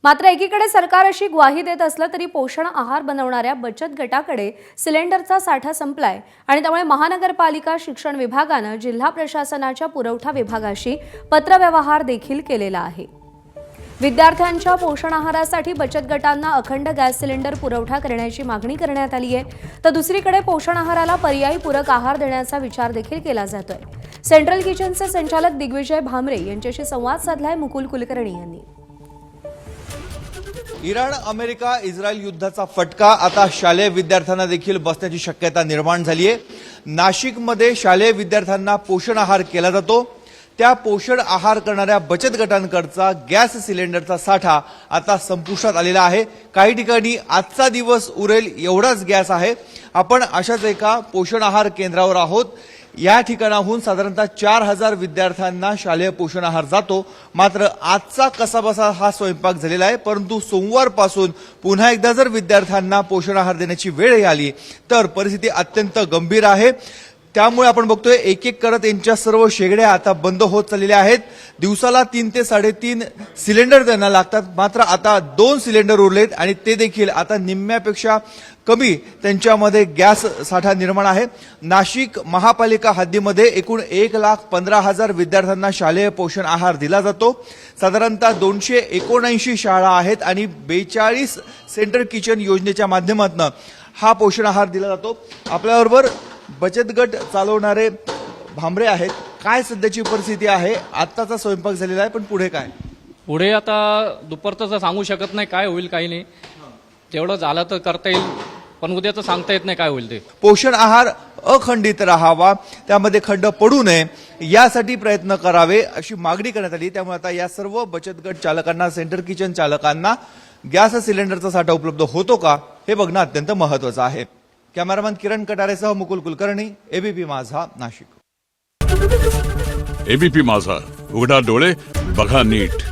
मात्र एकीकडे सरकार अशी ग्वाही देत असलं तरी पोषण आहार बनवणाऱ्या बचत गटाकडे सिलेंडरचा साठा संपलाय आणि त्यामुळे महानगरपालिका शिक्षण विभागानं जिल्हा प्रशासनाच्या पुरवठा विभागाशी पत्रव्यवहार देखील केलेला आहे। विद्यार्थ्यांच्या पोषण आहारासाठी बचत गटांना अखंड गॅस सिलेंडर पुरवठा करण्याची मागणी करण्यात आली आहे, तर दुसरीकडे पोषण आहाराला पर्यायी पूरक आहार देण्याचा विचार देखील केला जातोय। सेंट्रल किचनचे संचालक दिग्विजय भामरे यांच्याशी संवाद साधलाय मुकुल कुलकर्णी यांनी। इराण अमेरिका इस्रायल युद्धाचा फटका आता शालेय विद्यार्थ्यांना देखील बसण्याची शक्यता निर्माण झाली आहे। नाशिकमध्ये शालेय विद्यार्थ्यांना पोषण आहार केला जातो, त्या पोषण आहार करणाऱ्या बचत गटांकडचा गॅस सिलेंडरचा साठा आता संपुष्टात आलेला आहे। काही ठिकाणी आजचा दिवस उरेल एवढाच गॅस आहे। आपण अशाच एका पोषण आहार केंद्रावर आहोत। या ठिकाणाहून साधारणतः 4000 विद्यार्थ्यांना शालेय पोषण आहार जातो। मात्र आजचा कसाबसा हा स्वयंपाक झालेला आहे, परंतु सोमवारपासून पुन्हा एकदा जर विद्यार्थ्यांना पोषण आहार देण्याची वेळ आली तर परिस्थिती अत्यंत गंभीर आहे। त्यामुळे आपण बघतोय एक एक करत यांच्या सर्व शेगड्या आता बंद होत चाललेल्या आहेत। दिवसाला 3 ते 3.5 सिलेंडर त्यांना लागतात, मात्र आता 2 सिलेंडर उरलेत आणि ते देखील आता निम्म्यापेक्षा कमी त्यांच्यामध्ये गॅस साठा निर्माण आहे। नाशिक महापालिका हद्दीमध्ये एकूण 1,15,000 विद्यार्थ्यांना शालेय पोषण आहार दिला जातो। साधारणतः 279 शाळा आहेत आणि 42 सेंट्रल किचन योजनेच्या माध्यमातून हा पोषण आहार दिला जातो। आपल्याबरोबर बचत गट चालवणारे भामरे आहेत। काय सध्याची परिस्थिती आहे? आत्ताचा स्वयंपाक झालेला आहे, पण पुढे काय? पुढे आता दुपारचं सांगू शकत नाही काय होईल काही नाही। जेवढं झालं तर करता येईल, पण उद्याचं सांगता येत नाही काय होईल ते। पोषण आहार अखंडित राहावा, त्यामध्ये खंड पडू नये यासाठी प्रयत्न करावे अशी मागणी करण्यात आली। त्यामुळे आता या सर्व बचत गट चालकांना, सेंटर किचन चालकांना गॅस सिलेंडरचा साठा उपलब्ध होतो का हे बघणं अत्यंत महत्त्वाचं आहे। कॅमेरामॅन किरण कटारेसह मुकुल कुलकर्णी, एबीपी माझा, नाशिक। एबीपी माझा, उघडा डोळे बघा नीट।